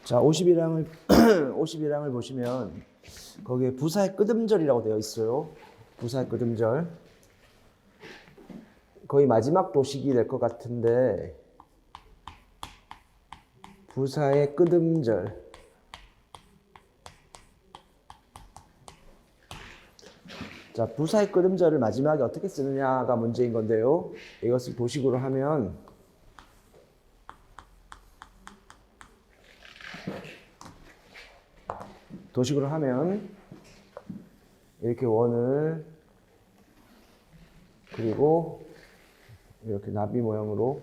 자, 51항을 51항을 보시면 거기에 부사의 끄듬절이라고 되어 있어요. 부사의 끄듬절. 거의 마지막 도식이 될 것 같은데 부사의 끄듬절. 자, 부사의 끄듬절을 마지막에 어떻게 쓰느냐가 문제인 건데요. 이것을 도식으로 하면 이렇게 원을 그리고 이렇게 나비 모양으로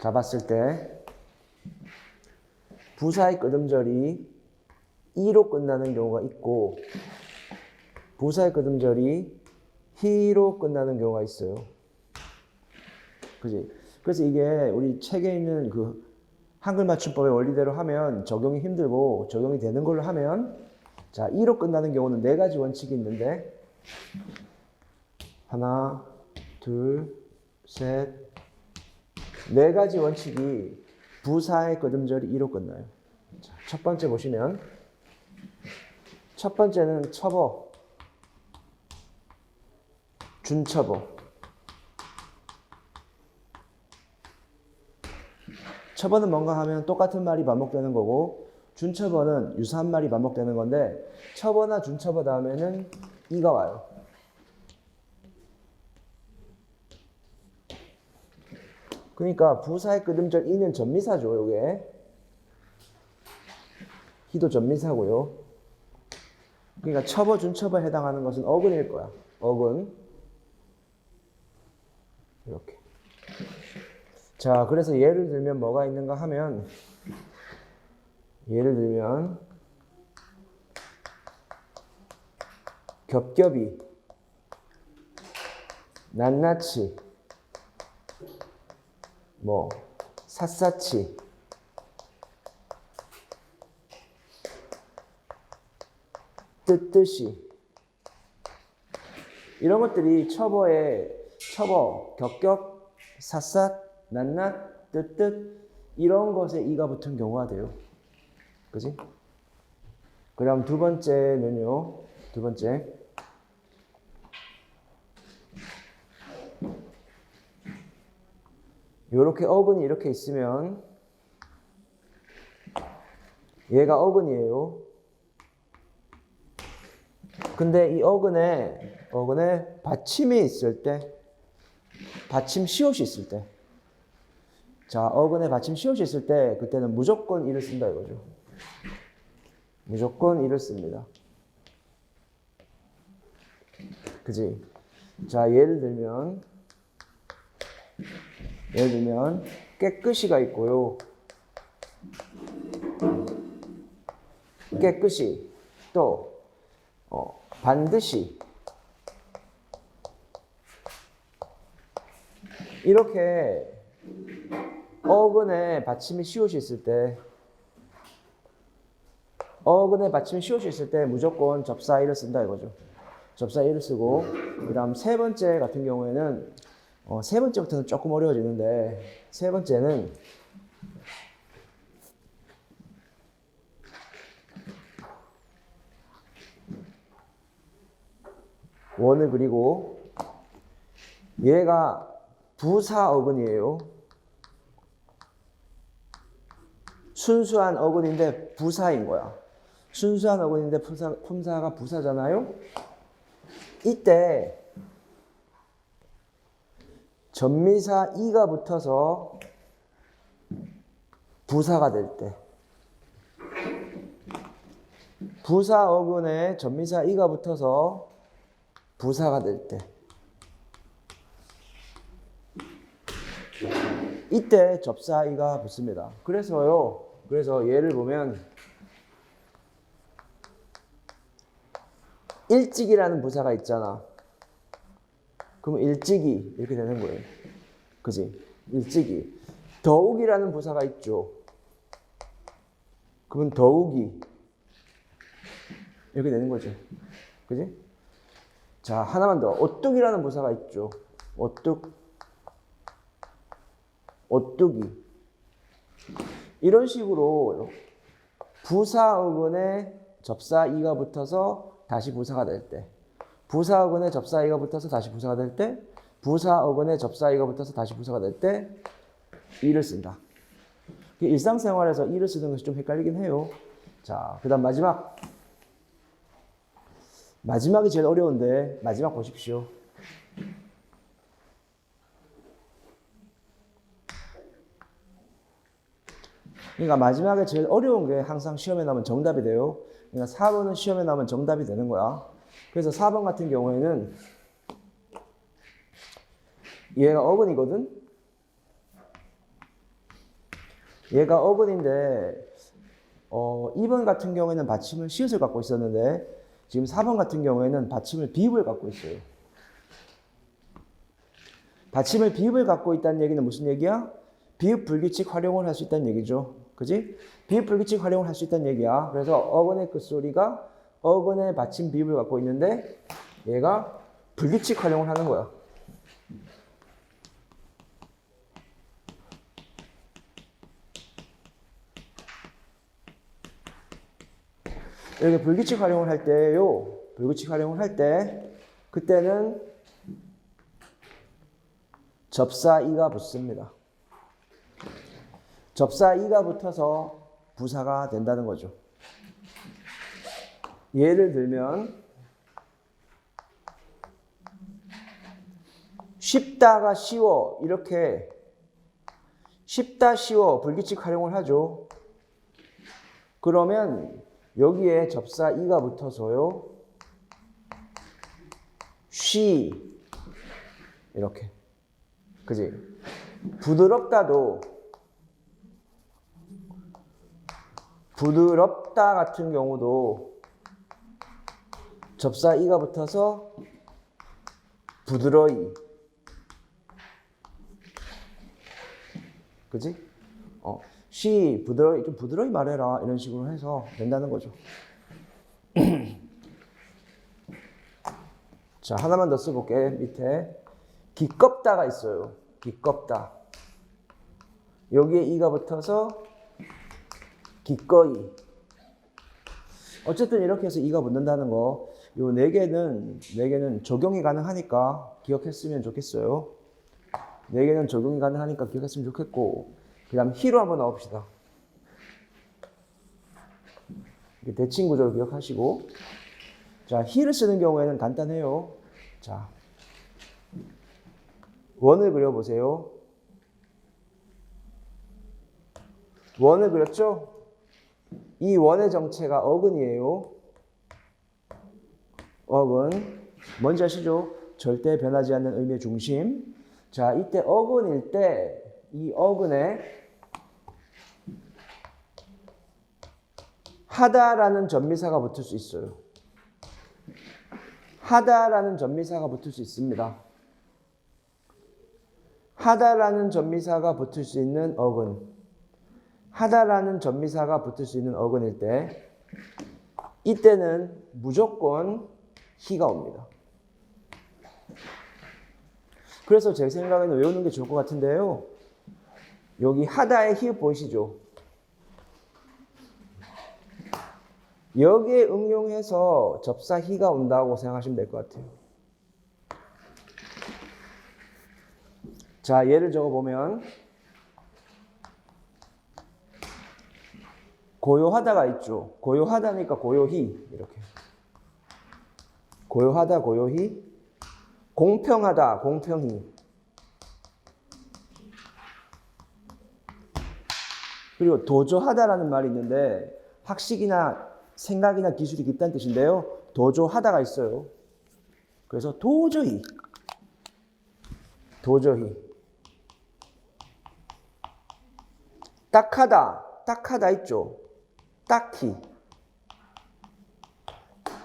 잡았을 때 부사의 끄듬절이 이로 끝나는 경우가 있고 부사의 끄듬절이 히로 끝나는 경우가 있어요. 그지? 그래서 이게 우리 책에 있는 그 한글 맞춤법의 원리대로 하면 적용이 힘들고 적용이 되는 걸로 하면 자, 이로 끝나는 경우는 4가지 원칙이 있는데 하나, 둘, 셋, 4가지 원칙이 부사의 끄듬절이 이로 끝나요. 자, 첫 번째 보시면 첫 번째는 첩어, 준첩어. 첩어는 뭔가 하면 똑같은 말이 반복되는 거고 준첩어는 유사한 말이 반복되는 건데 첩어나 준첩어 다음에는 이가 와요. 그러니까 부사의 끄듬절 이는 전미사죠. 요게 히도 전미사고요. 그러니까 첩어, 준첩어에 해당하는 것은 어근일 거야. 어근. 이렇게. 자, 그래서 예를 들면 뭐가 있는가 하면 예를 들면 겹겹이, 낱낱이, 뭐 샅샅이, 뜻뜻이 이런 것들이 첩어의 첩어, 겹겹, 샅샅, 낱낱, 뜻뜻 이런 것에 이가 붙은 경우가 돼요. 그지? 그럼 두 번째는요. 두 번째. 요렇게 어근이 이렇게 있으면 얘가 어근이에요. 근데 이 어근에 받침이 있을 때, 받침 시옷이 있을 때, 자, 어근에 받침 시옷이 있을 때, 그때는 무조건 이를 쓴다 이거죠. 무조건 이를 씁니다. 그지? 자, 예를 들면, 깨끗이가 있고요. 깨끗이, 또, 반드시. 이렇게 어근에 받침이 시옷이 있을 때, 무조건 접사이를 쓴다 이거죠. 접사이를 쓰고, 그 다음 세 번째 같은 경우에는, 세 번째부터는 조금 어려워지는데, 세 번째는 원을 그리고 얘가 부사 어근이에요. 순수한 어근인데 부사인 거야. 순수한 어근인데 품사가 부사잖아요. 이때 전미사 이가 붙어서 부사가 될 때, 부사 어근에 전미사 이가 붙어서 부사가 될 때, 이때 접사 이가 붙습니다. 그래서 예를 보면 일찍이라는 부사가 있잖아. 그럼 일찍이 이렇게 되는 거예요. 그지? 일찍이. 더욱이라는 부사가 있죠. 그러면 더욱이 이렇게 되는 거죠. 그지? 자, 하나만 더. 오뚝이라는 부사가 있죠. 오뚝. 오뚝이. 이런 식으로 부사 어근에 접사 이가 붙어서 다시 부사가 될 때, 부사 어근에 접사 이가 붙어서 다시 부사가 될 때, 부사 어근에 접사 이가 붙어서 다시 부사가 될 때 이를 쓴다. 일상생활에서 이를 쓰는 것이 좀 헷갈리긴 해요. 자, 그 다음 마지막이 제일 어려운데 마지막 보십시오. 그러니까 마지막에 제일 어려운 게 항상 시험에 나오면 정답이 돼요. 그러니까 4번은 시험에 나오면 정답이 되는 거야. 그래서 4번 같은 경우에는 얘가 어근이거든. 얘가 어근인데 2번 같은 경우에는 받침을 시옷을 갖고 있었는데 지금 4번 같은 경우에는 받침을 비읍을 갖고 있어요. 받침을 비읍을 갖고 있다는 얘기는 무슨 얘기야? 비읍 불규칙 활용을 할 수 있다는 얘기죠. 그지? 비읍 불규칙 활용을 할 수 있다는 얘기야. 그래서 어근의 끝소리가 어근의 받침 비읍을 갖고 있는데 얘가 불규칙 활용을 하는 거야. 이렇게 불규칙 활용을 할 때요. 불규칙 활용을 할 때 그때는 접사 이가 붙습니다. 접사 이가 붙어서 부사가 된다는 거죠. 예를 들면 쉽다가 쉬워 이렇게 쉽다 쉬워 불규칙 활용을 하죠. 그러면 여기에 접사 이가 붙어서요. 쉬 이렇게 그지? 부드럽다 같은 경우도 접사 이가 붙어서 부드러이 그지? 쉬 부드러이 좀 부드러이 말해라 이런 식으로 해서 된다는 거죠. 자, 하나만 더 써볼게. 밑에 기껍다가 있어요. 기껍다. 여기에 이가 붙어서 기꺼이. 어쨌든 이렇게 해서 이가 붙는다는 거. 요 네 개는 적용이 가능하니까 기억했으면 좋겠어요. 네 개는 적용이 가능하니까 기억했으면 좋겠고, 그 다음 히로 한번 넣읍시다. 대칭 구조를 기억하시고, 자, 히를 쓰는 경우에는 간단해요. 자, 원을 그려보세요. 원을 그렸죠? 이 원의 정체가 어근이에요. 어근. 뭔지 아시죠? 절대 변하지 않는 의미의 중심. 자, 이때 어근일 때 이 어근에 하다라는 전미사가 붙을 수 있어요. 하다라는 전미사가 붙을 수 있습니다. 하다라는 전미사가 붙을 수 있는 어근. 하다라는 전미사가 붙을 수 있는 어근일 때 이때는 무조건 히가 옵니다. 그래서 제 생각에는 외우는 게 좋을 것 같은데요. 여기 하다의 히읗 보이시죠? 여기에 응용해서 접사 히가 온다고 생각하시면 될 것 같아요. 자, 예를 적어보면 고요하다가 있죠. 고요하다니까 고요히 이렇게. 고요하다 고요히. 공평하다 공평히. 그리고 도저하다라는 말이 있는데 학식이나 생각이나 기술이 깊다는 뜻인데요. 도저하다가 있어요. 그래서 도저히. 딱하다 있죠. 딱히.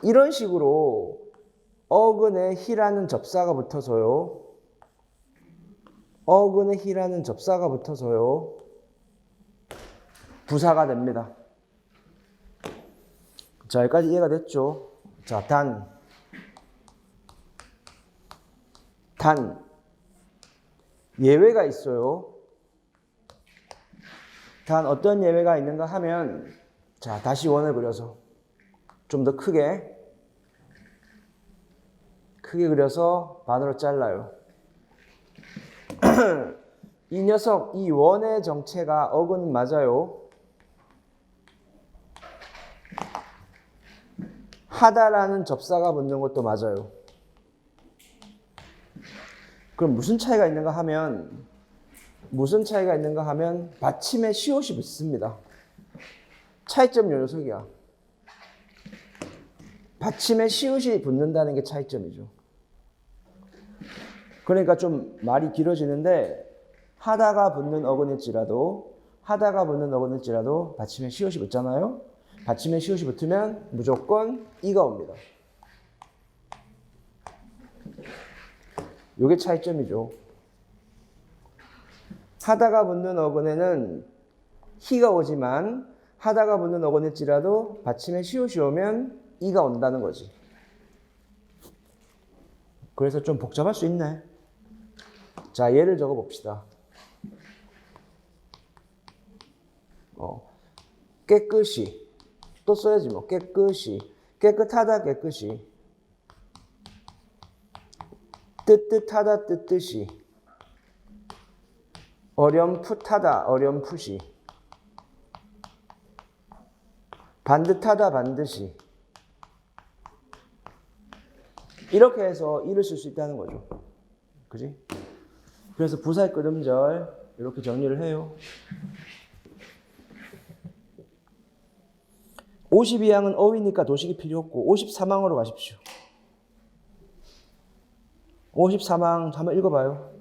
이런 식으로 어근에 히라는 접사가 붙어서요. 어근에 히라는 접사가 붙어서요. 부사가 됩니다. 자, 여기까지 이해가 됐죠? 자, 단. 예외가 있어요. 단 어떤 예외가 있는가 하면 자, 다시 원을 그려서 좀 더 크게 그려서 반으로 잘라요. 이 녀석, 이 원의 정체가 어근 맞아요. 하다라는 접사가 붙는 것도 맞아요. 그럼 무슨 차이가 있는가 하면 받침에 시옷이 붙습니다. 차이점 요 녀석이야. 받침에 시옷이 붙는다는 게 차이점이죠. 그러니까 좀 말이 길어지는데 하다가 붙는 어근일지라도 받침에 시옷이 붙잖아요. 받침에 시옷이 붙으면 무조건 이가 옵니다. 요게 차이점이죠. 하다가 붙는 어근에는 희가 오지만 하다가 붙는 어근일지라도 받침에 시옷이 오면 이가 온다는 거지. 그래서 좀 복잡할 수 있네. 자, 예를 적어 봅시다. 깨끗이. 또 써야지 뭐. 깨끗이. 깨끗하다, 깨끗이. 뜨뜻하다, 뜨뜻이. 어렴풋하다, 어렴풋이. 반듯하다, 반드시. 이렇게 해서 이를 쓸 수 있다는 거죠. 그지? 그래서 부사의 끄듬절 이렇게 정리를 해요. 52항은 어휘니까 도식이 필요 없고 53항으로 가십시오. 53항 한번 읽어봐요.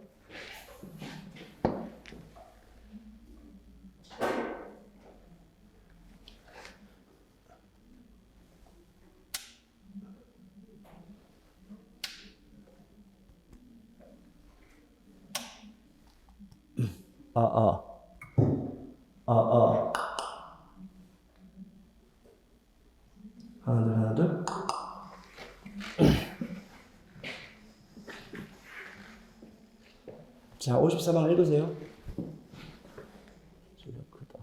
하나 둘. 자, 54방 읽으세요. 소리가 크다.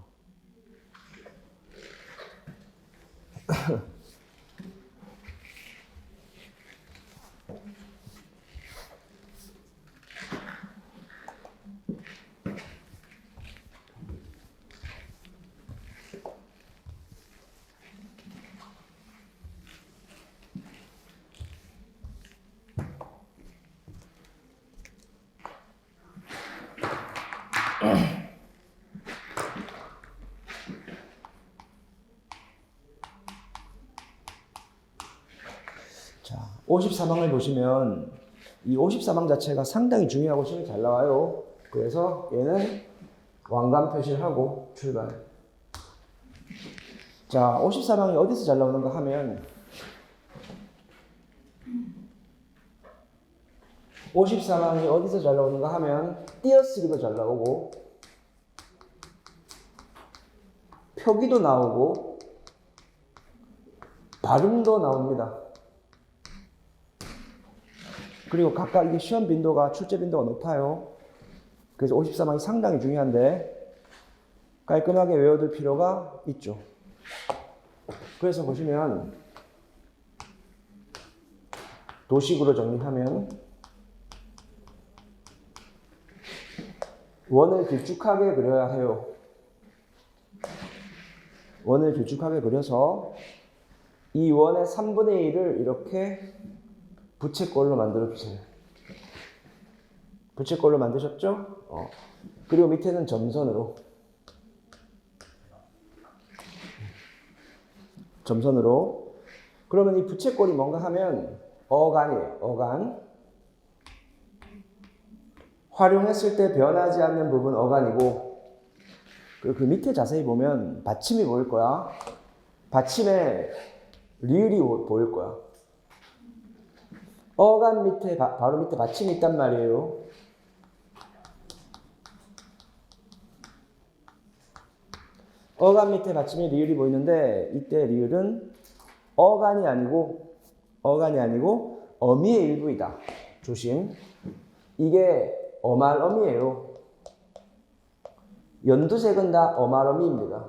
자, 54방을 보시면 이 54방 자체가 상당히 중요하고 시험이 잘 나와요. 그래서 얘는 왕관 표시를 하고 출발. 자, 54방이 어디서 잘 나오는가 하면 54방이 어디서 잘 나오는가 하면 띄어쓰기도 잘 나오고 표기도 나오고 발음도 나옵니다. 그리고 각각 이게 시험 빈도가 출제 빈도가 높아요. 그래서 54방이 상당히 중요한데 깔끔하게 외워둘 필요가 있죠. 그래서 보시면 도식으로 정리하면 원을 길쭉하게 그려야 해요. 원을 길쭉하게 그려서 이 원의 3분의 1을 이렇게 부채꼴로 만들어 주세요. 부채꼴로 만드셨죠? 그리고 밑에는 점선으로. 그러면 이 부채꼴이 뭔가 하면 어간이에요. 어간. 활용했을 때 변하지 않는 부분 어간이고, 그리고 그 밑에 자세히 보면 받침이 보일 거야. 받침에 리을이 보일 거야. 어간 밑에 바로 밑에 받침이 있단 말이에요. 어간 밑에 받침에 리을이 보이는데 이때 리을은 어간이 아니고 어미의 일부이다. 조심. 이게 어말어미예요. 연두색은 다 어마러미입니다.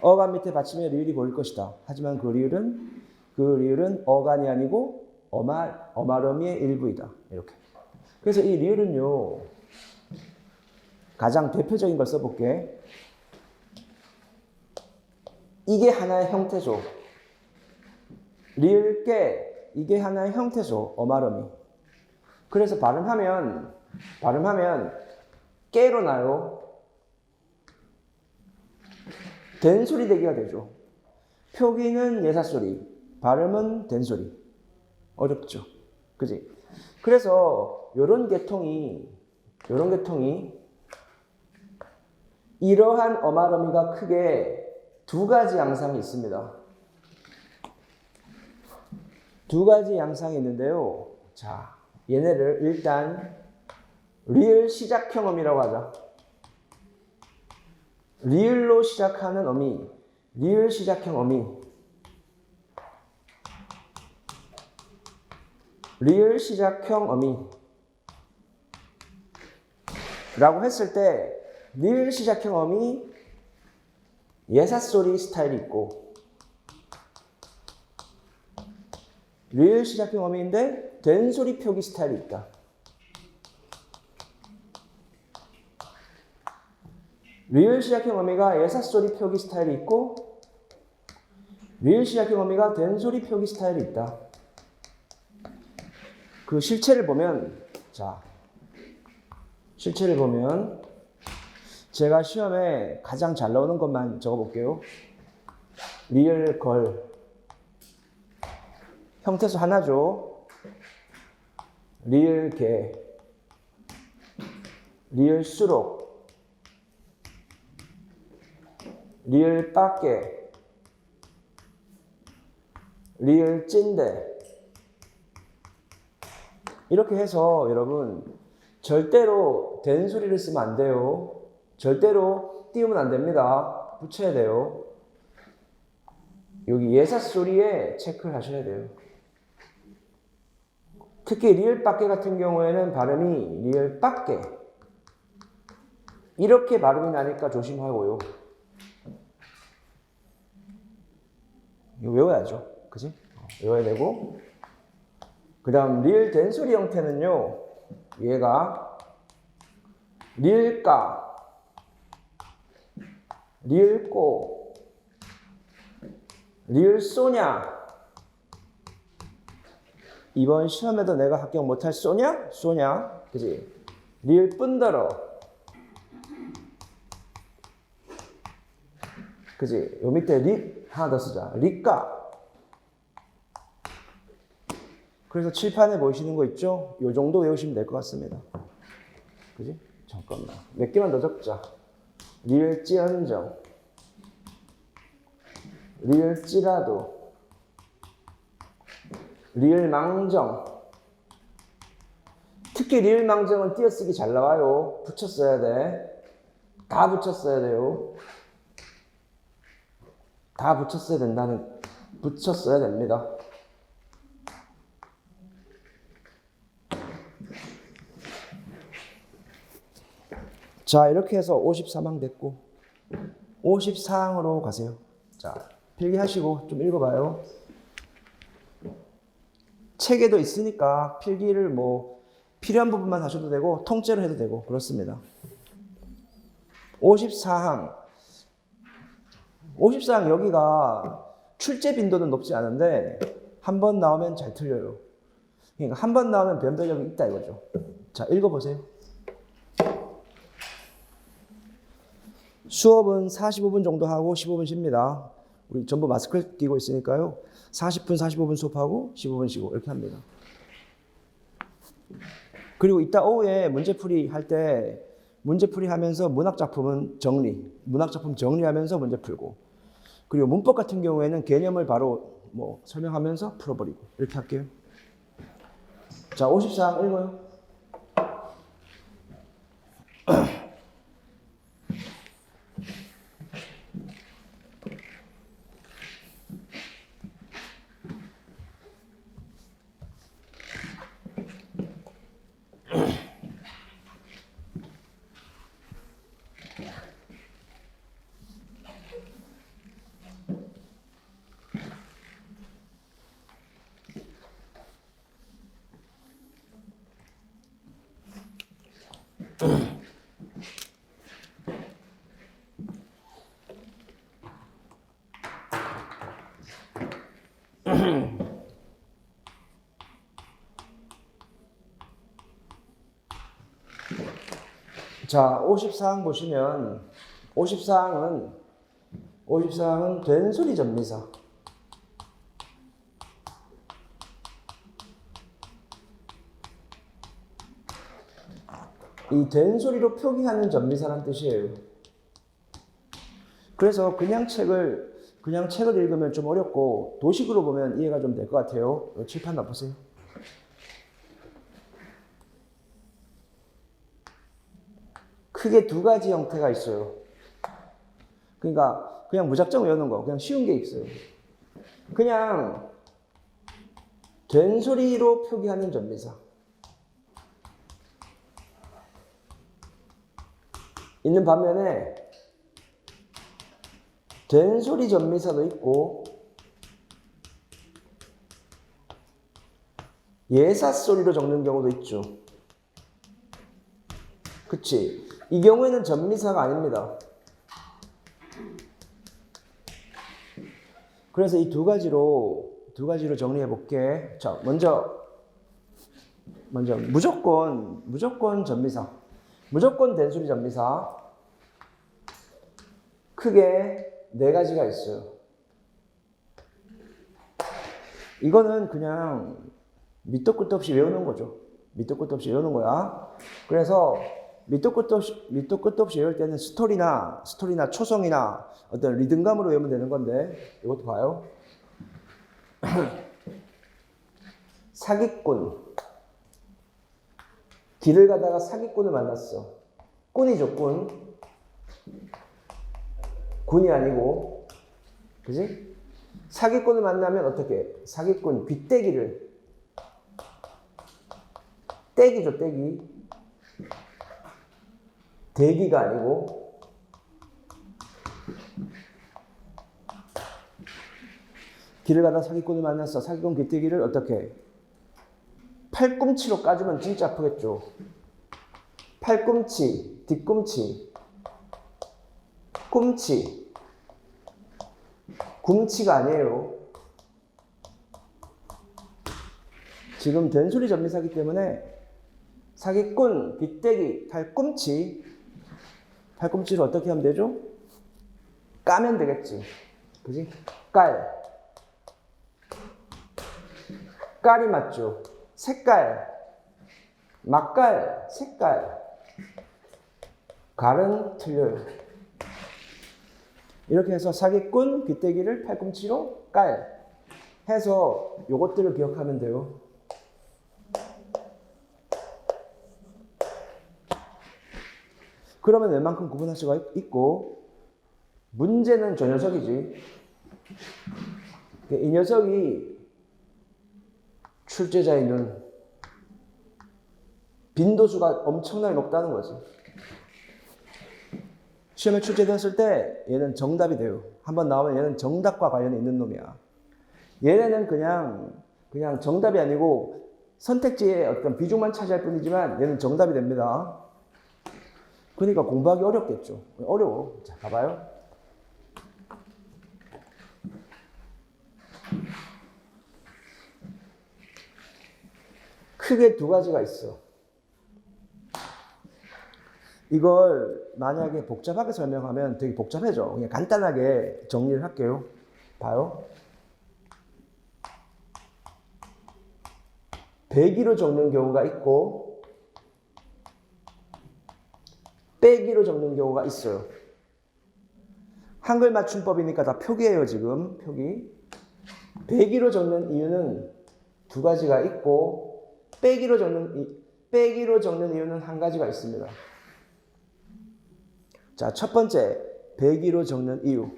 어간 밑에 받침에 리을이 보일 것이다. 하지만 그 리을은 어간이 아니고 어마러미의 일부이다. 이렇게. 그래서 이 리을은요, 가장 대표적인 걸 써볼게. 이게 하나의 형태죠. 리을께 이게 하나의 형태죠. 어마러미. 그래서 발음하면 깨로 나요. 된소리 대기가 되죠. 표기는 예사소리, 발음은 된소리. 어렵죠. 그지? 그래서 요런 계통이 이러한 어마러미가 크게 두 가지 양상이 있습니다. 두 가지 양상이 있는데요. 자, 얘네를 일단 리을 시작형 어미라고 하자. 리을로 시작하는 어미, 리을 시작형 어미. 리을 시작형 어미 라고 했을 때 리을 시작형 어미 예사소리 스타일이 있고 리을 시작형 어미인데 된소리 표기 스타일이 있다. 리을 시작형 어미가 예사소리 표기 스타일이 있고 리을 시작형 어미가 된소리 표기 스타일이 있다. 그 실체를 보면 제가 시험에 가장 잘 나오는 것만 적어볼게요. 리을 걸 형태수 하나죠. 리을 개, 리을 수록, 리을 빠개, 리을 찐대. 이렇게 해서 여러분 절대로 된소리를 쓰면 안 돼요. 절대로 띄우면 안 됩니다. 붙여야 돼요. 여기 예사소리에 체크를 하셔야 돼요. 특히 리을 빠개 같은 경우에는 발음이 리을 빠개 이렇게 발음이 나니까 조심하고요. 이거 외워야죠. 그지? 외워야 되고 그 다음 리을 된소리 형태는요. 얘가 리을까, 리을꼬, 리을쏘냐. 이번 시험에도 내가 합격 못할 쏘냐? 쏘냐? 그지? 리을뿐더러. 그지? 요 밑에 리 하나 더 쓰자. 리까. 그래서 칠판에 보이시는 거 있죠? 요 정도 외우시면 될 것 같습니다. 그지? 잠깐만. 몇 개만 더 적자. 리을찌언정, 리을찌라도, 리을망정. 특히 리을망정은 띄어쓰기 잘 나와요. 붙였어야 돼. 다 붙였어야 돼요. 다 붙였어야 됩니다. 자, 이렇게 해서 53항 됐고 54항으로 가세요. 자, 필기하시고 좀 읽어봐요. 책에도 있으니까 필기를 뭐 필요한 부분만 하셔도 되고 통째로 해도 되고 그렇습니다. 54항 여기가 출제 빈도는 높지 않은데 한 번 나오면 잘 틀려요. 그러니까 한 번 나오면 변별력이 있다 이거죠. 자, 읽어보세요. 수업은 45분 정도 하고 15분 쉽니다. 우리 전부 마스크를 끼고 있으니까요. 40분, 45분 수업하고 15분 쉬고 이렇게 합니다. 그리고 이따 오후에 문제풀이 할 때 문제풀이 하면서 문학작품 정리하면서 문제 풀고 그리고 문법 같은 경우에는 개념을 바로 뭐 설명하면서 풀어버리고 이렇게 할게요. 자, 54항 읽어요. 자, 54항 보시면 54항은 된소리 전미사. 이 된소리로 표기하는 전미사란 뜻이에요. 그래서 그냥 책을 읽으면 좀 어렵고 도식으로 보면 이해가 좀 될 것 같아요. 칠판 놔보세요. 크게 두 가지 형태가 있어요. 그러니까 그냥 무작정 외우는 거, 그냥 쉬운 게 있어요. 그냥 된소리로 표기하는 전미사 있는 반면에 된소리 전미사도 있고 예사소리로 적는 경우도 있죠. 그치? 이 경우에는 전미사가 아닙니다. 그래서 이 두 가지로 정리해 볼게. 자, 먼저 무조건 전미사. 무조건 된소리 전미사. 크게 네 가지가 있어요. 이거는 그냥 밑도 끝도 없이 외우는 거죠. 밑도 끝도 없이 외우는 거야. 그래서 밑도 끝도 없이 외울 때는 스토리나 초성이나 어떤 리듬감으로 외우면 되는 건데, 이것도 봐요. 사기꾼. 길을 가다가 사기꾼을 만났어. 꾼이죠, 꾼. 군이 아니고, 그지? 사기꾼을 만나면 어떻게? 사기꾼, 귀때기를. 떼기죠, 떼기. 대기가 아니고. 길을 가다 사기꾼을 만났어. 사기꾼 귀때기를 어떻게? 팔꿈치로 까주면 진짜 아프겠죠. 팔꿈치, 뒤꿈치, 꿈치. 굼치가 아니에요. 지금 된소리 전미사기 때문에 사기꾼, 귀때기, 팔꿈치를 어떻게 하면 되죠? 까면 되겠지. 그지? 깔이 맞죠? 색깔, 막깔, 색깔. 갈은 틀려요. 이렇게 해서 사기꾼, 귀때기를 팔꿈치로 깔 해서 요것들을 기억하면 돼요. 그러면 웬만큼 구분할 수가 있고, 문제는 저 녀석이지. 이 녀석이 출제자의 눈, 빈도수가 엄청나게 높다는 거지. 시험에 출제됐을 때 얘는 정답이 돼요. 한번 나오면 얘는 정답과 관련이 있는 놈이야. 얘네는 그냥 정답이 아니고 선택지의 어떤 비중만 차지할 뿐이지만 얘는 정답이 됩니다. 그러니까 공부하기 어렵겠죠. 어려워. 자, 봐봐요. 크게 두 가지가 있어. 이걸 만약에 복잡하게 설명하면 되게 복잡해져. 그냥 간단하게 정리를 할게요. 봐요. 배기로 적는 경우가 있고 빼기로 적는 경우가 있어요. 한글 맞춤법이니까 다 표기예요, 지금. 표기. 배기로 적는 이유는 두 가지가 있고 빼기로 적는 이유는 한 가지가 있습니다. 자, 첫 번째, 배기로 적는 이유.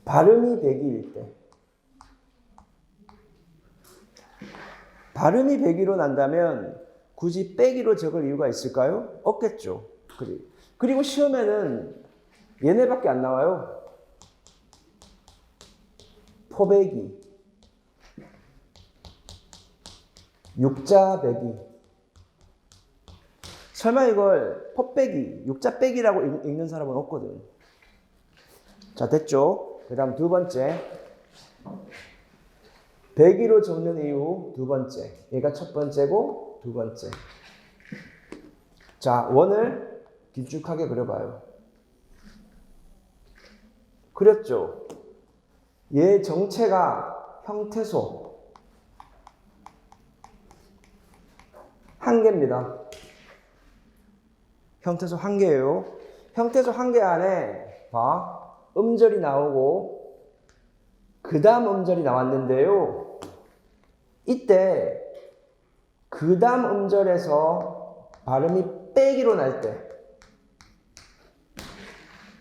발음이 배기일 때. 발음이 배기로 난다면 굳이 빼기로 적을 이유가 있을까요? 없겠죠. 그리고 시험에는 얘네밖에 안 나와요. 포배기, 육자배기. 설마 이걸 포배기, 육자배기라고 읽는 사람은 없거든. 자, 됐죠? 그 다음 두 번째. 배기로 적는 이유 두 번째. 얘가 첫 번째고 두 번째. 자, 원을 길쭉하게 그려봐요. 그렸죠? 얘 정체가 형태소 한 개입니다. 형태소 한 개예요. 형태소 한 개 안에 봐, 음절이 나오고 그 다음 음절이 나왔는데요. 이때 그 다음 음절에서 발음이 빼기로 날 때,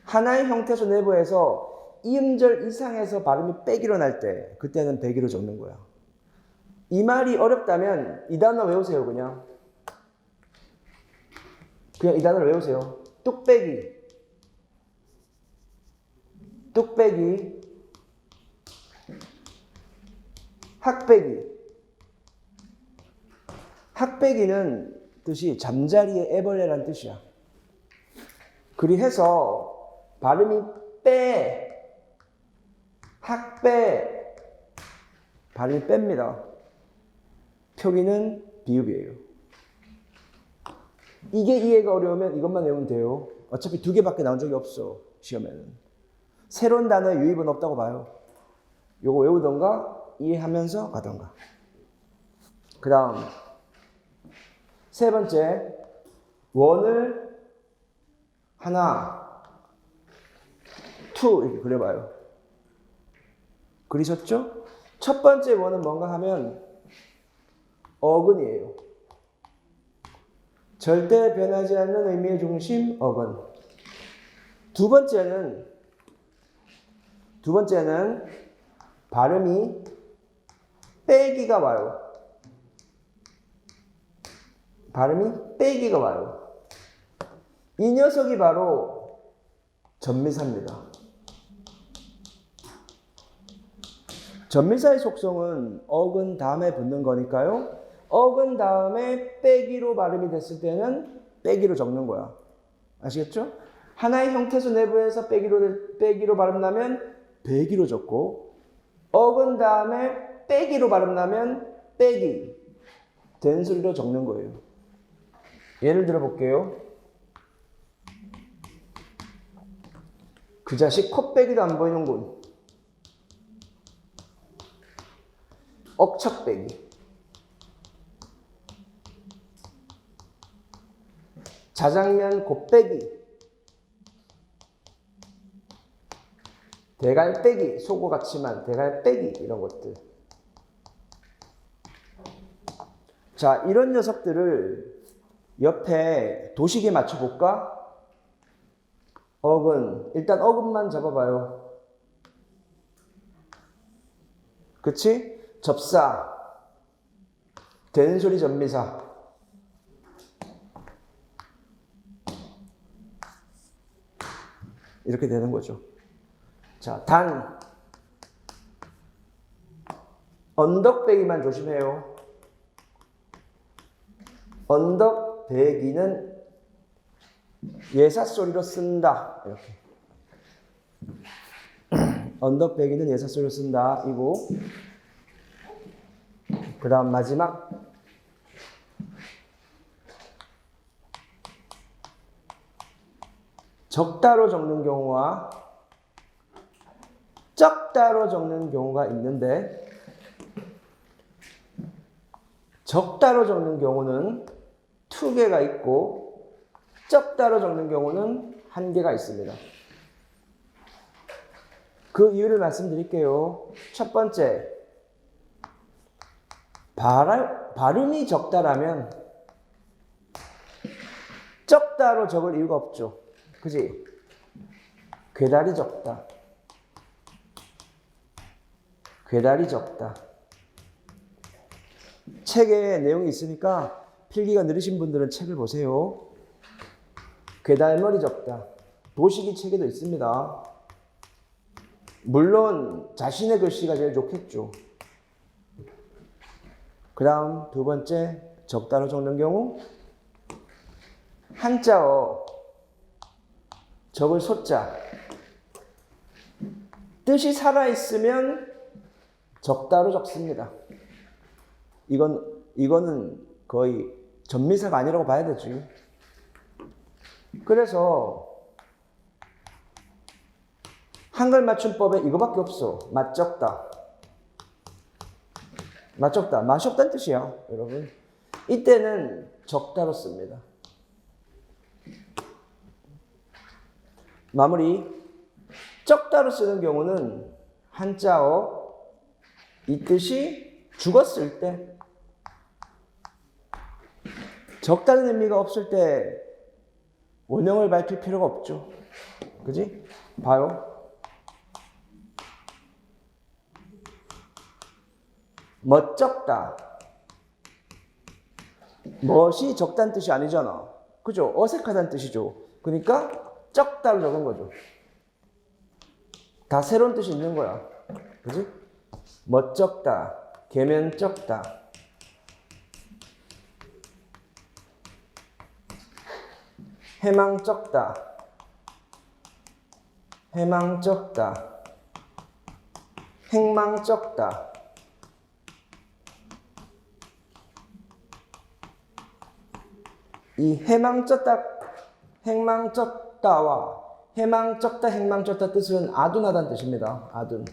하나의 형태소 내부에서 이 음절 이상에서 발음이 빼기로 날 때, 그때는 빼기로 적는 거야. 이 말이 어렵다면 이 단어 외우세요. 그냥 이 단어를 외우세요. 뚝배기, 뚝배기, 학배기. 학배기는 뜻이 잠자리의 애벌레란 뜻이야. 그리해서 발음이 빼, 학빼, 발음이 뺍니다. 표기는 비읍이에요. 이게 이해가 어려우면 이것만 외우면 돼요. 어차피 2개밖에 나온 적이 없어, 시험에는. 새로운 단어의 유입은 없다고 봐요. 요거 외우던가 이해하면서 가던가. 그 다음 세 번째, 원을 하나, 투 이렇게 그려봐요. 그리셨죠? 첫 번째 원은 뭔가 하면 어근이에요. 절대 변하지 않는 의미의 중심, 어근. 두 번째는 발음이 빼기가 와요. 발음이 빼기가 와요. 이 녀석이 바로 전미사입니다. 전미사의 속성은 어근 다음에 붙는 거니까요. 어근 다음에 빼기로 발음이 됐을 때는 빼기로 적는 거야. 아시겠죠? 하나의 형태소 내부에서 빼기로 발음 나면 빼기로 적고, 어근 다음에 빼기로 발음 나면 빼기, 된소리로 적는 거예요. 예를 들어 볼게요. 그 자식 콧배기도 안 보이는군. 억척배기. 자장면 곱빼기. 대갈빼기, 속어같지만 대갈빼기, 이런 것들. 자, 이런 녀석들을 옆에 도식에 맞춰볼까? 어근, 일단 어근만 잡아봐요. 그치? 접사, 된소리 전미사. 이렇게 되는 거죠. 자, 단, 언덕배기만 조심해요. 언덕배기는 예사소리로 쓴다. 이렇게. 언덕배기는 예사소리로 쓴다. 이고, 그 다음 마지막. 적다로 적는 경우와 적다로 적는 경우가 있는데, 적다로 적는 경우는 2개가 있고, 적다로 적는 경우는 1개가 있습니다. 그 이유를 말씀드릴게요. 첫 번째, 발음이 적다라면 적다로 적을 이유가 없죠. 그지? 괴달이 적다. 괴달이 적다. 책에 내용이 있으니까 필기가 느리신 분들은 책을 보세요. 괴달머리 적다. 도식이 책에도 있습니다. 물론 자신의 글씨가 제일 좋겠죠. 그 다음 두 번째, 적다로 적는 경우 한자어, 적을 소자. 뜻이 살아있으면 적다로 적습니다. 이거는 거의 전미사가 아니라고 봐야 되지. 그래서 한글 맞춤법에 이거밖에 없어. 맛 적다. 맛 적다. 맛이 없다는 뜻이야, 여러분. 이때는 적다로 씁니다. 마무리. 적다로 쓰는 경우는 한자어 이 뜻이 죽었을 때, 적다는 의미가 없을 때 원형을 밝힐 필요가 없죠. 그지? 봐요. 멋적다. 멋이 적다는 뜻이 아니잖아. 그죠? 어색하다는 뜻이죠. 그러니까 적다로 적은 거죠. 다 새로운 뜻이 있는 거야. 그지? 멋적다. 계면적다. 해망적다. 해망적다. 행망적다. 이 해망적다, 행망적다와 해망적다, 행망적다 뜻은 아둔하다는 뜻입니다. 아둔.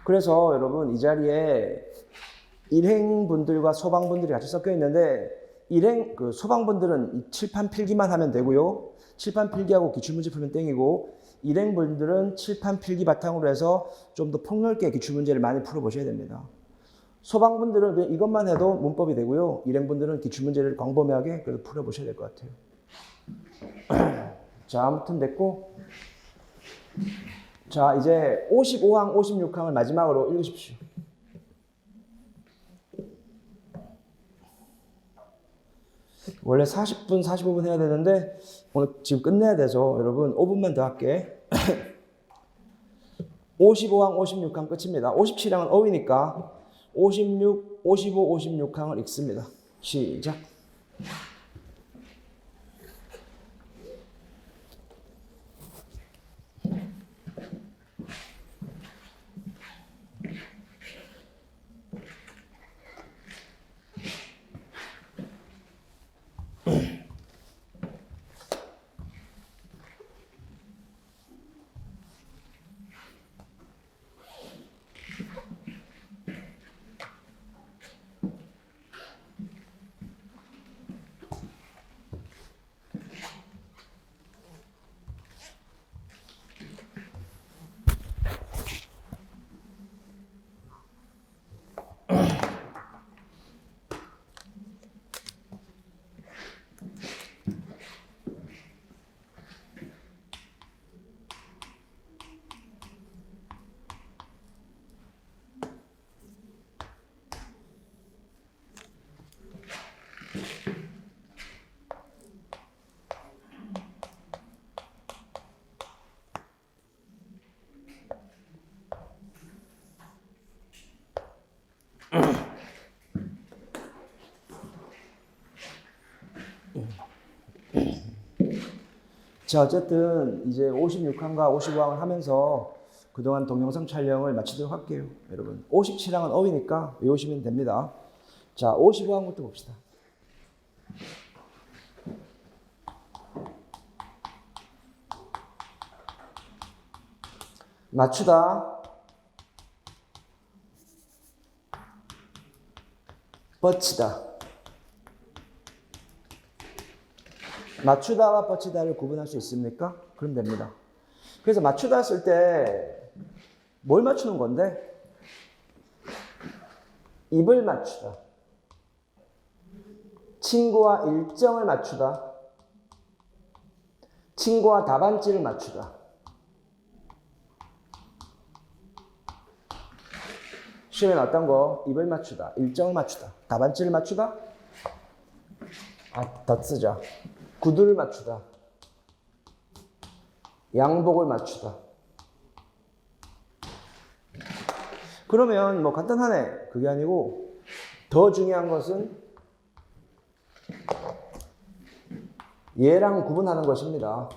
그래서 여러분 이 자리에 일행분들과 소방분들이 같이 섞여 있는데 소방분들은 이 칠판 필기만 하면 되고요. 칠판 필기하고 기출문제 풀면 땡이고 일행분들은 칠판 필기 바탕으로 해서 좀 더 폭넓게 기출문제를 많이 풀어보셔야 됩니다. 소방분들은 그냥 이것만 해도 문법이 되고요. 일행분들은 기출문제를 광범위하게 그래도 풀어보셔야 될 것 같아요. 자, 아무튼 됐고. 자, 이제 55항, 56항을 마지막으로 읽으십시오. 원래 40분, 45분 해야 되는데 오늘 지금 끝내야 돼서 여러분 5분만 더 할게. 55항, 56항 끝입니다. 57항은 어휘니까 56, 55, 56항을 읽습니다. 시작. 자, 어쨌든 이제 56항과 55항을 하면서 그동안 동영상 촬영을 마치도록 할게요. 여러분 57항은 어휘니까 외우시면 됩니다. 자, 55항부터 봅시다. 맞추다, 뻗치다. 맞추다와 뻗치다를 구분할 수 있습니까? 그럼 됩니다. 그래서 맞추다 쓸 때 뭘 맞추는 건데? 입을 맞추다. 친구와 일정을 맞추다. 친구와 답안지를 맞추다. 시험에 나왔던 거 입을 맞추다. 일정을 맞추다. 답안지를 맞추다. 더 쓰자. 구두를 맞추다. 양복을 맞추다. 그러면 뭐 간단하네. 그게 아니고 더 중요한 것은 얘랑 구분하는 것입니다.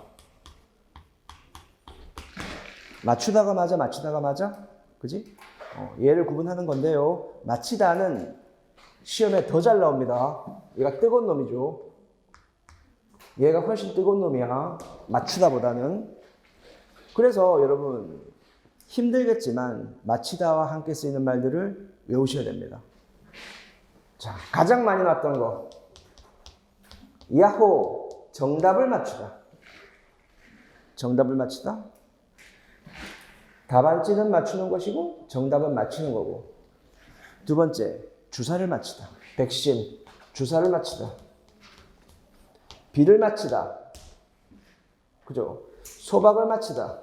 맞추다가 맞아, 맞추다가 맞아? 그지? 얘를 구분하는 건데요. 맞히다는 시험에 더 잘 나옵니다. 얘가 뜨거운 놈이죠. 얘가 훨씬 뜨거운 놈이야. 맞추다보다는. 그래서 여러분 힘들겠지만 마치다와 함께 쓰이는 말들을 외우셔야 됩니다. 자, 가장 많이 나왔던 거. 야호, 정답을 맞추다. 정답을 맞추다. 답안지는 맞추는 것이고 정답은 맞추는 거고. 두 번째, 주사를 맞추다. 백신, 주사를 맞추다. 비를 맞추다. 그죠? 소박을 맞추다.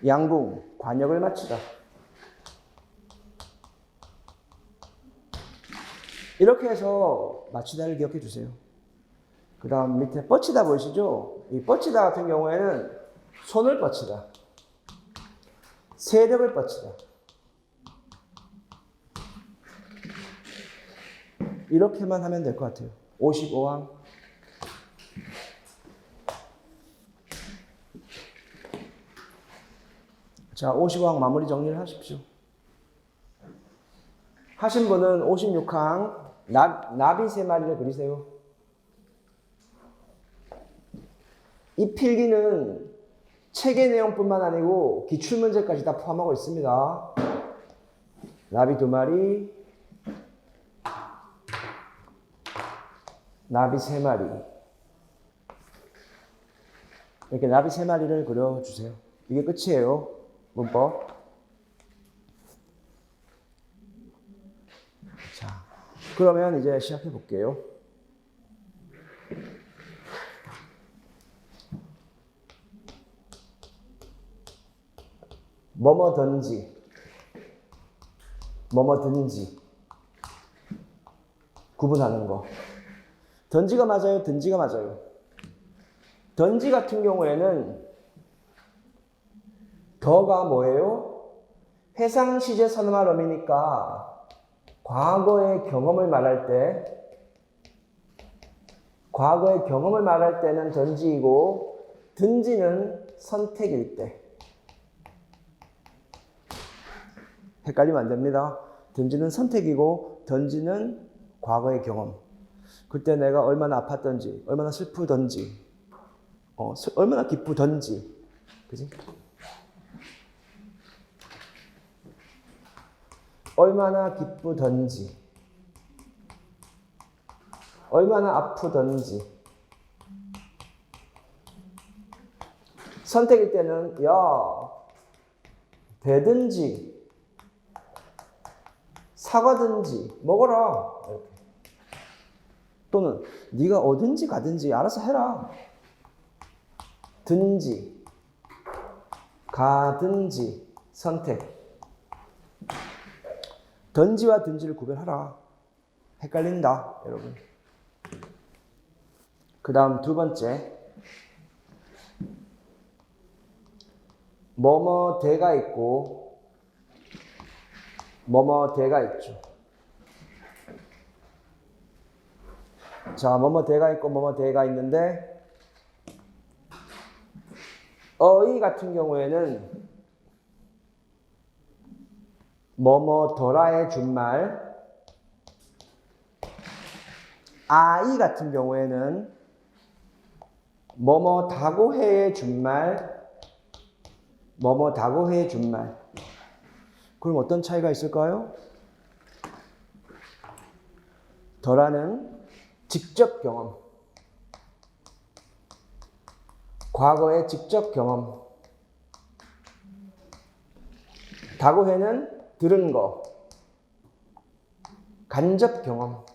양궁, 관역을 맞추다. 이렇게 해서 맞추다를 기억해 주세요. 그 다음 밑에 뻗치다 보이시죠? 이 뻗치다 같은 경우에는 손을 뻗치다. 세력을 뻗치다. 이렇게만 하면 될 것 같아요. 55항. 자, 55항 마무리 정리를 하십시오. 하신 분은 56항 나비 3마리를 그리세요. 이 필기는 책의 내용뿐만 아니고 기출문제까지 다 포함하고 있습니다. 나비 2마리, 나비 3마리. 이렇게 나비 3마리를 그려주세요. 이게 끝이에요. 문법. 자, 그러면 이제 시작해 볼게요. 뭐뭐든지, 뭐뭐든지 구분하는 거. 든지가 맞아요? 든지가 맞아요? 든지 같은 경우에는 더가 뭐예요? 해상 시제 선음할 어미니까 과거의 경험을 말할 때는 든지이고 든지는 선택일 때. 헷갈리면 안 됩니다. 든지는 선택이고 든지는 과거의 경험. 그때 내가 얼마나 아팠던지, 얼마나 슬프던지, 얼마나 기쁘던지, 그지? 얼마나 기쁘던지, 얼마나 아프던지. 선택일 때는 야, 배든지 사과든지 먹어라. 이렇게. 또는 네가 어딘지 가든지 알아서 해라. 든지 가든지 선택. 든지와 든지를 구별하라. 헷갈린다, 여러분. 그 다음 두 번째. 뭐뭐대가 있고 뭐뭐대가 있죠. 자, 뭐뭐대가 있고 뭐뭐대가 있는데 어이 같은 경우에는 뭐뭐더라의 준말, 아이 같은 경우에는 뭐뭐다고해의 준말, 뭐뭐다고해의 준말. 그럼 어떤 차이가 있을까요? 더라는 직접 경험, 과거의 직접 경험. 다고해는 들은 거, 간접 경험.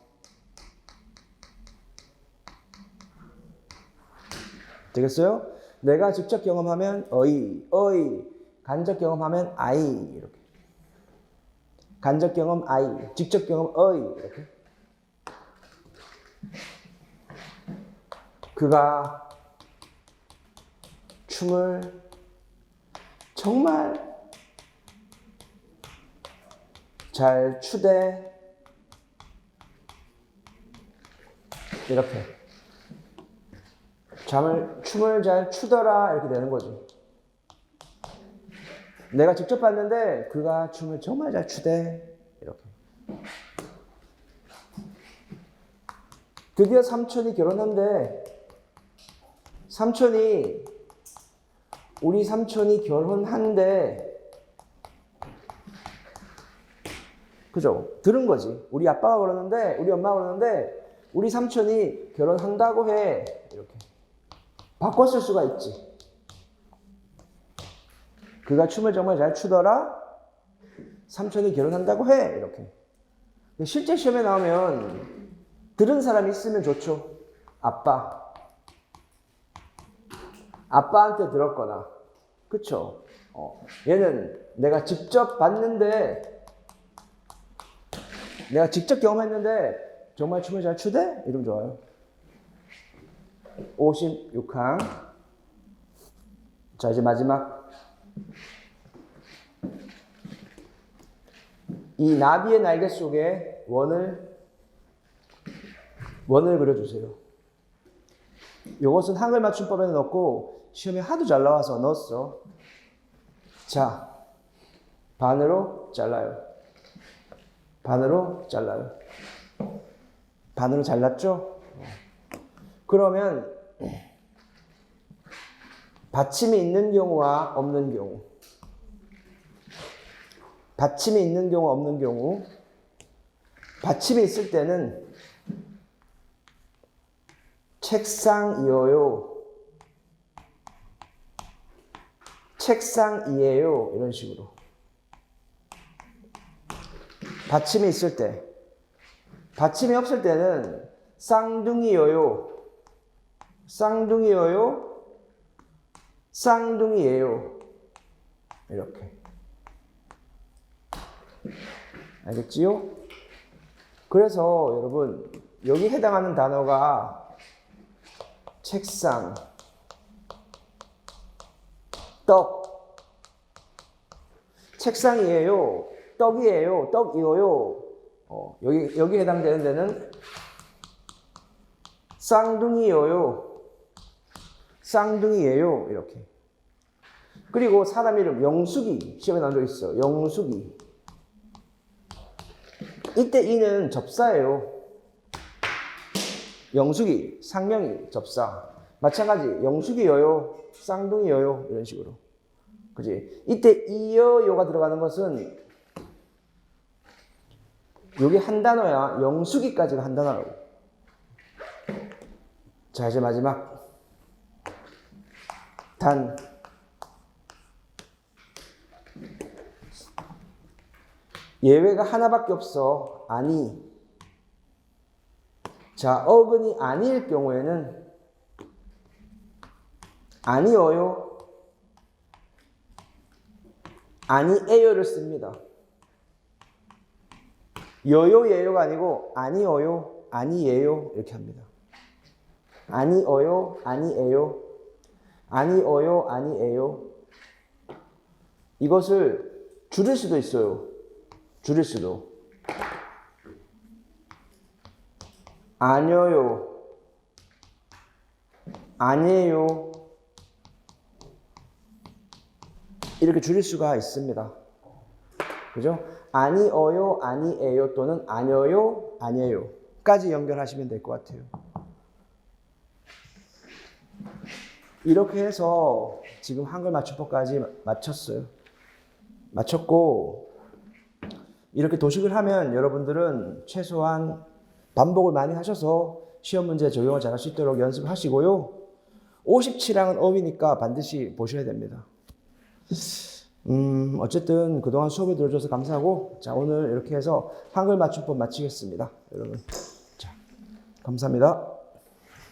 되겠어요? 내가 직접 경험하면 어이, 간접 경험하면 아이, 이렇게. 간접 경험 아이, 직접 경험 어이, 이렇게. 그가 춤을 정말 잘 추대. 이렇게. 춤을 잘 추더라. 이렇게 되는 거죠. 내가 직접 봤는데 그가 춤을 정말 잘 추대. 이렇게. 드디어 삼촌이 결혼한대. 우리 삼촌이 결혼한대. 그죠? 들은 거지. 우리 아빠가 그러는데, 우리 엄마가 그러는데, 우리 삼촌이 결혼한다고 해. 이렇게. 바꿨을 수가 있지. 그가 춤을 정말 잘 추더라. 삼촌이 결혼한다고 해. 이렇게. 실제 시험에 나오면 들은 사람이 있으면 좋죠. 아빠한테 들었거나. 그쵸? 얘는 내가 직접 봤는데, 내가 직접 경험했는데 정말 춤을 잘 추대? 이러면 좋아요. 56항. 자, 이제 마지막. 이 나비의 날개 속에 원을 그려주세요. 이것은 한글 맞춤법에는 넣고 시험에 하도 잘 나와서 넣었어. 자, 반으로 잘라요. 반으로 잘랐죠? 그러면 받침이 있는 경우와 없는 경우. 받침이 있는 경우, 없는 경우. 받침이 있을 때는 책상이어요. 책상이에요. 이런 식으로. 받침이 있을 때. 받침이 없을 때는 쌍둥이여요. 쌍둥이여요. 쌍둥이에요. 이렇게. 알겠지요? 그래서 여러분, 여기 해당하는 단어가 책상, 떡, 책상이에요, 떡이에요, 떡이어요. 여기 해당되는 데는 쌍둥이여요, 쌍둥이에요. 이렇게. 그리고 사람 이름 영숙이 시험에 나온 적 있어. 영숙이. 이때 이는 접사예요. 영숙이, 상명이, 접사. 마찬가지, 영숙이여요, 쌍둥이여요. 이런 식으로. 그지? 이때 이여요가 들어가는 것은 여기 한 단어야. 영숙이까지가 한 단어라고. 자, 이제 마지막. 단. 예외가 하나밖에 없어. 아니. 자, 어근이 아니일 경우에는 아니어요, 아니에요를 씁니다. 여요예요가 아니고 아니어요, 아니에요 이렇게 합니다. 아니어요, 아니에요, 아니어요, 아니에요. 이것을 줄일 수도 있어요. 줄일 수도. 아니요, 아니에요. 이렇게 줄일 수가 있습니다. 그죠? 아니어요, 아니에요 또는 아니어요, 아니에요 까지 연결하시면 될 것 같아요. 이렇게 해서 지금 한글 맞춤법까지 마쳤어요. 마쳤고, 이렇게 도식을 하면 여러분들은 최소한 반복을 많이 하셔서 시험 문제 적용을 잘 할 수 있도록 연습하시고요. 57항은 어휘니까 반드시 보셔야 됩니다. 어쨌든 그동안 수업을 들어줘서 감사하고, 자, 오늘 이렇게 해서 한글 맞춤법 마치겠습니다. 여러분. 자, 감사합니다.